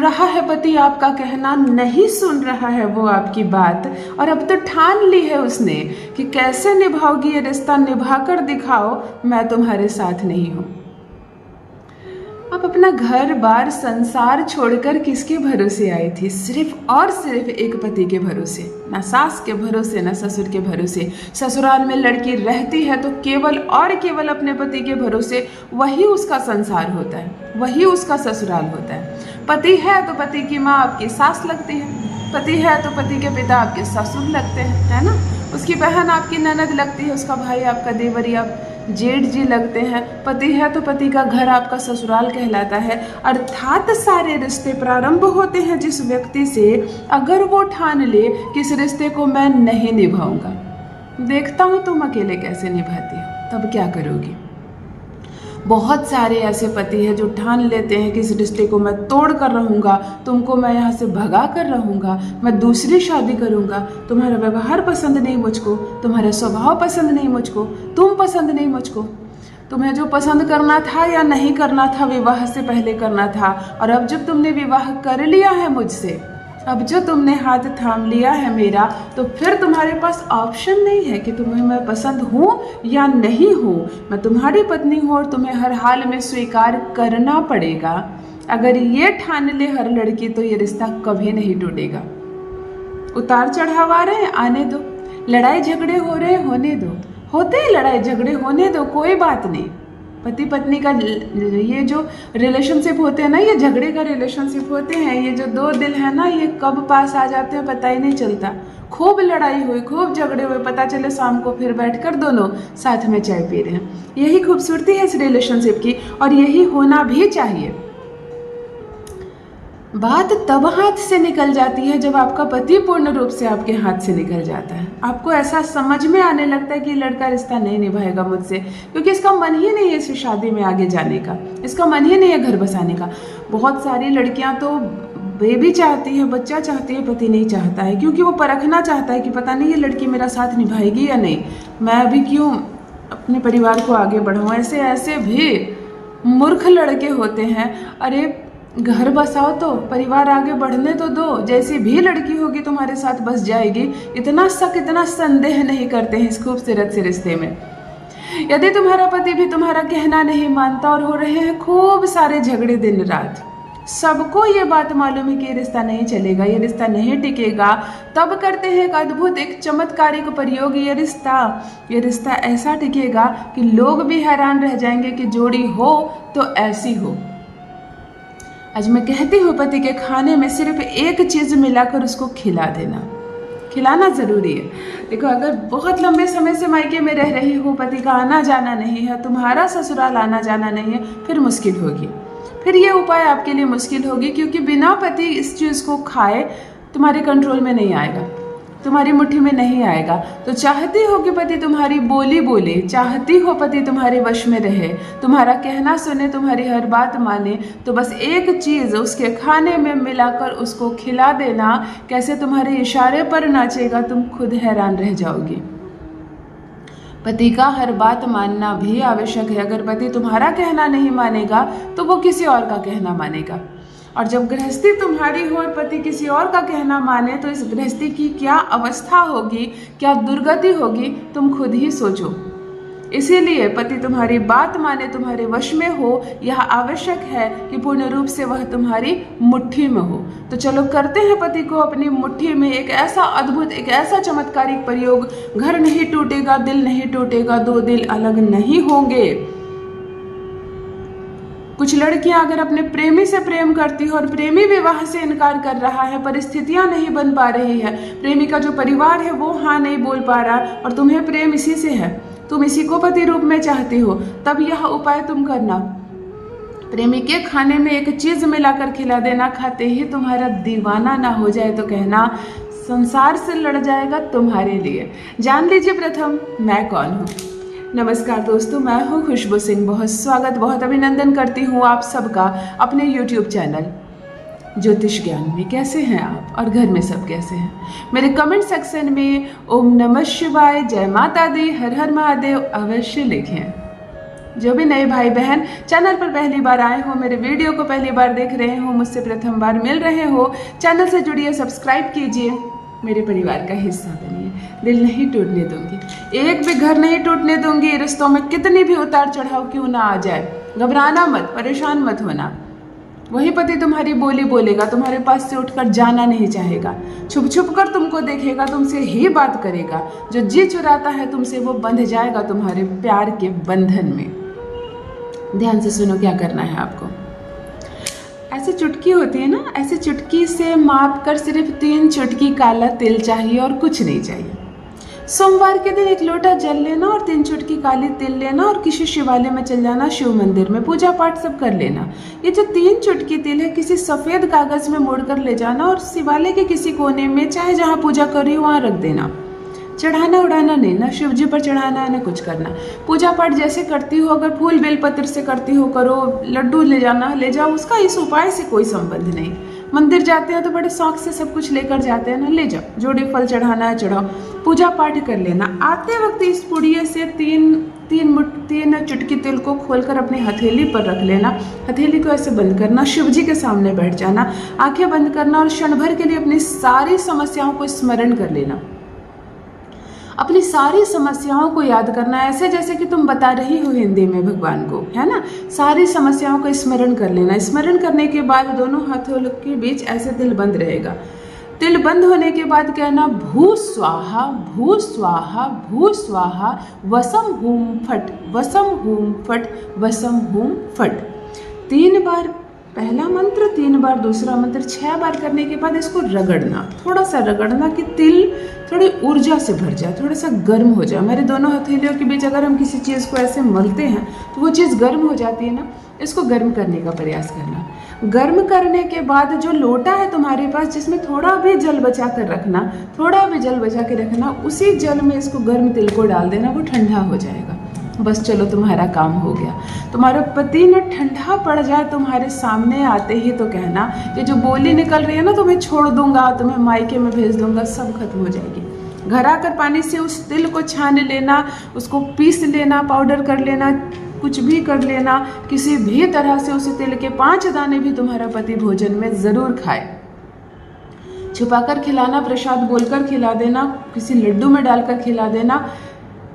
रहा है पति आपका कहना, नहीं सुन रहा है वो आपकी बात, और अब तो ठान ली है उसने कि कैसे निभाओगी ये रिश्ता, निभा कर दिखाओ, मैं तुम्हारे साथ नहीं हूँ। आप अपना घर बार संसार छोड़कर किसके भरोसे आई थी? सिर्फ और सिर्फ एक पति के भरोसे, ना सास के भरोसे ना ससुर के भरोसे। ससुराल में लड़की रहती है तो केवल और केवल अपने पति के भरोसे, वही उसका संसार होता है, वही उसका ससुराल होता है। पति है तो पति की माँ आपकी सास लगती है, पति है तो पति के पिता आपके ससुर लगते हैं, है ना। उसकी बहन आपकी ननद लगती है, उसका भाई आपका देवरिया जेठ जी लगते हैं। पति है तो पति का घर आपका ससुराल कहलाता है। अर्थात सारे रिश्ते प्रारंभ होते हैं जिस व्यक्ति से, अगर वो ठान ले कि इस रिश्ते को मैं नहीं निभाऊंगा, देखता हूँ तुम अकेले कैसे निभाती हो, तब क्या करोगी। बहुत सारे ऐसे पति हैं जो ठान लेते हैं कि इस रिश्ते को मैं तोड़ कर रहूँगा, तुमको मैं यहाँ से भगा कर रहूँगा, मैं दूसरी शादी करूँगा, तुम्हारा व्यवहार पसंद नहीं मुझको, तुम्हारा स्वभाव पसंद नहीं मुझको, तुम पसंद नहीं मुझको, तुम्हें जो पसंद करना था या नहीं करना था विवाह से पहले करना था, और अब जब तुमने विवाह कर लिया है मुझसे, अब जो तुमने हाथ थाम लिया है मेरा, तो फिर तुम्हारे पास ऑप्शन नहीं है कि तुम्हें मैं पसंद हूँ या नहीं हूँ। मैं तुम्हारी पत्नी हूँ और तुम्हें हर हाल में स्वीकार करना पड़ेगा। अगर ये ठान ले हर लड़की तो ये रिश्ता कभी नहीं टूटेगा। उतार चढ़ाव आ रहे हैं, आने दो। लड़ाई झगड़े हो रहे हैं, होने दो। होते हैं लड़ाई झगड़े, होने दो, कोई बात नहीं। पति पत्नी का ये जो रिलेशनशिप होते हैं ना, ये झगड़े का रिलेशनशिप होते हैं। ये जो दो दिल है ना, ये कब पास आ जाते हैं पता ही नहीं चलता। खूब लड़ाई हुई, खूब झगड़े हुए, पता चले शाम को फिर बैठकर दोनों साथ में चाय पी रहे हैं। यही खूबसूरती है इस रिलेशनशिप की, और यही होना भी चाहिए। बात तब हाथ से निकल जाती है जब आपका पति पूर्ण रूप से आपके हाथ से निकल जाता है। आपको ऐसा समझ में आने लगता है कि लड़का रिश्ता नहीं निभाएगा मुझसे, क्योंकि इसका मन ही नहीं है इस शादी में आगे जाने का, इसका मन ही नहीं है घर बसाने का। बहुत सारी लड़कियां तो बेबी चाहती है, बच्चा चाहती है, पति नहीं चाहता है, क्योंकि वो परखना चाहता है कि पता नहीं ये लड़की मेरा साथ निभाएगी या नहीं, मैं अभी क्यों अपने परिवार को आगे बढ़ाऊँ। ऐसे ऐसे भी मूर्ख लड़के होते हैं। अरे घर बसाओ तो, परिवार आगे बढ़ने तो दो, जैसी भी लड़की होगी तुम्हारे साथ बस जाएगी, इतना शक इतना संदेह नहीं करते हैं इस खूबसूरत से रिश्ते में। यदि तुम्हारा पति भी तुम्हारा कहना नहीं मानता और हो रहे हैं खूब सारे झगड़े दिन रात, सबको ये बात मालूम है कि ये रिश्ता नहीं चलेगा, ये रिश्ता नहीं टिकेगा, तब करते हैं एक अद्भुत एक चमत्कारिक प्रयोग। ये रिश्ता ऐसा टिकेगा कि लोग भी हैरान रह जाएंगे कि जोड़ी हो तो ऐसी हो। आज मैं कहती हूँ पति के खाने में सिर्फ एक चीज़ मिलाकर उसको खिला देना, खिलाना ज़रूरी है। देखो, अगर बहुत लंबे समय से मायके में रह रही हो, पति का आना जाना नहीं है, तुम्हारा ससुराल आना जाना नहीं है, फिर मुश्किल होगी, फिर ये उपाय आपके लिए मुश्किल होगी, क्योंकि बिना पति इस चीज़ को खाए तुम्हारे कंट्रोल में नहीं आएगा, तुम्हारी मुट्ठी में नहीं आएगा। तो चाहती हो कि पति तुम्हारी बोली बोले, चाहती हो पति तुम्हारे वश में रहे, तुम्हारा कहना सुने, तुम्हारी हर बात माने, तो बस एक चीज़ उसके खाने में मिलाकर उसको खिला देना। कैसे तुम्हारे इशारे पर नाचेगा, तुम खुद हैरान रह जाओगी। पति का हर बात मानना भी आवश्यक है। अगर पति तुम्हारा कहना नहीं मानेगा तो वो किसी और का कहना मानेगा, और जब गृहस्थी तुम्हारी हो और पति किसी और का कहना माने तो इस गृहस्थी की क्या अवस्था होगी, क्या दुर्गति होगी, तुम खुद ही सोचो। इसीलिए पति तुम्हारी बात माने, तुम्हारे वश में हो, यह आवश्यक है कि पूर्ण रूप से वह तुम्हारी मुट्ठी में हो। तो चलो करते हैं पति को अपनी मुट्ठी में। एक ऐसा अद्भुत, एक ऐसा चमत्कारिक प्रयोग, घर नहीं टूटेगा, दिल नहीं टूटेगा, दो दिल अलग नहीं होंगे। कुछ लड़कियां अगर अपने प्रेमी से प्रेम करती हो और प्रेमी विवाह से इनकार कर रहा है, परिस्थितियां नहीं बन पा रही है, प्रेमी का जो परिवार है वो हाँ नहीं बोल पा रहा, और तुम्हें प्रेम इसी से है, तुम इसी को पति रूप में चाहती हो, तब यह उपाय तुम करना। प्रेमी के खाने में एक चीज मिलाकर खिला देना, खाते ही तुम्हारा दीवाना ना हो जाए तो कहना संसार से लड़ जाएगा तुम्हारे लिए। जान लीजिए प्रथम मैं कौन हूँ। नमस्कार दोस्तों, मैं हूँ खुशबू सिंह। बहुत स्वागत, बहुत अभिनंदन करती हूँ आप सबका अपने YouTube चैनल ज्योतिष ज्ञान में। कैसे हैं आप और घर में सब कैसे हैं? मेरे कमेंट सेक्शन में ओम नमः शिवाय, जय माता दी, हर हर महादेव अवश्य लिखें। जो भी नए भाई बहन चैनल पर पहली बार आए हो, मेरे वीडियो को पहली बार देख रहे हो, मुझसे प्रथम बार मिल रहे हो, चैनल से जुड़िए, सब्सक्राइब कीजिए, मेरे परिवार का हिस्सा बनिए। दिल नहीं टूटने दूंगी, एक भी घर नहीं टूटने दूंगी। रिश्तों में कितनी भी उतार चढ़ाव क्यों ना आ जाए, घबराना मत, परेशान मत होना। वही पति तुम्हारी बोली बोलेगा, तुम्हारे पास से उठकर जाना नहीं चाहेगा, छुप छुप कर तुमको देखेगा, तुमसे ही बात करेगा। जो जी चुराता है तुमसे वो बंध जाएगा तुम्हारे प्यार के बंधन में। ध्यान से सुनो क्या करना है आपको। ऐसे चुटकी होती है ना, ऐसे चुटकी से माप कर सिर्फ 3 चुटकी काला तिल चाहिए और कुछ नहीं चाहिए। सोमवार के दिन 1 लोटा जल लेना और 3 चुटकी काली तिल लेना और किसी शिवालय में चल जाना, शिव मंदिर में पूजा पाठ सब कर लेना। ये जो 3 चुटकी तिल है किसी सफ़ेद कागज़ में मोड़कर ले जाना और शिवालय के किसी कोने में, चाहे जहाँ पूजा कर रही हो वहाँ रख देना। चढ़ाना उड़ाना नहीं, ना शिव जी पर चढ़ाना है ना कुछ करना। पूजा पाठ जैसे करती हो, अगर फूल बेलपत्र से करती हो करो, लड्डू ले जाना ले जाओ, उसका इस उपाय से कोई संबंध नहीं। मंदिर जाते हो तो बड़े शौक से सब कुछ लेकर जाते हैं ना, ले जाओ, जोड़े फल चढ़ाना है चढ़ाओ, पूजा पाठ कर लेना। आते वक्त इस पुड़िये से 3 चुटकी तिल को खोलकर अपनी हथेली पर रख लेना। हथेली को ऐसे बंद करना, शिव जी के सामने बैठ जाना, आंखें बंद करना और क्षण भर के लिए अपनी सारी समस्याओं को स्मरण कर लेना। अपनी सारी समस्याओं को याद करना, ऐसे जैसे कि तुम बता रही हो हिंदी में भगवान को, है ना। सारी समस्याओं को स्मरण कर लेना। स्मरण करने के बाद दोनों हाथों के बीच ऐसे तिल बंद रहेगा। तिल बंद होने के बाद कहना भू स्वाहा भू स्वाहा भू स्वाहा वसम हुम फट वसम हुम फट वसम हुम फट। 3 बार पहला मंत्र, 3 बार दूसरा मंत्र, 6 बार करने के बाद इसको रगड़ना, थोड़ा सा रगड़ना कि तिल थोड़ी ऊर्जा से भर जाए, थोड़ा सा गर्म हो जाए। हमारे दोनों हथेलियों के बीच अगर हम किसी चीज़ को ऐसे मलते हैं तो वो चीज़ गर्म हो जाती है ना, इसको गर्म करने का प्रयास करना। गर्म करने के बाद जो लोटा है तुम्हारे पास जिसमें थोड़ा भी जल बचा कर रखना, थोड़ा भी जल बचा के रखना, उसी जल में इसको गर्म तिल को डाल देना, वो ठंडा हो जाएगा। बस चलो तुम्हारा काम हो गया। तुम्हारा पति न ठंडा पड़ जाए तुम्हारे सामने आते ही तो कहना कि जो बोली निकल रही है ना, तुम्हें छोड़ दूंगा, तुम्हें मायके में भेज दूंगा, सब खत्म हो जाएगी। घर आकर पानी से उस तिल को छान लेना, उसको पीस लेना, पाउडर कर लेना, कुछ भी कर लेना, किसी भी तरह से उस तिल के 5 दाने भी तुम्हारा पति भोजन में ज़रूर खाए। छुपाकर खिलाना, प्रसाद बोलकर खिला देना, किसी लड्डू में डालकर खिला देना,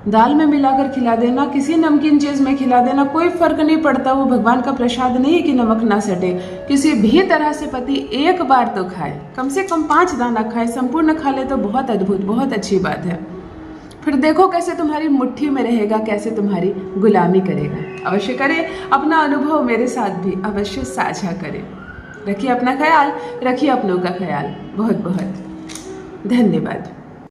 दाल में मिलाकर खिला देना, किसी नमकीन चीज़ में खिला देना, कोई फर्क नहीं पड़ता। वो भगवान का प्रसाद नहीं है कि नमक ना सटे। किसी भी तरह से पति 1 बार तो खाए, कम से कम 5 दाना खाए, संपूर्ण खा ले तो बहुत अद्भुत, बहुत अच्छी बात है। फिर देखो कैसे तुम्हारी मुट्ठी में रहेगा, कैसे तुम्हारी गुलामी करेगा। अवश्य करें, अपना अनुभव मेरे साथ भी अवश्य साझा करें। रखिए अपना ख्याल, रखिए अपनों का ख्याल। बहुत बहुत धन्यवाद।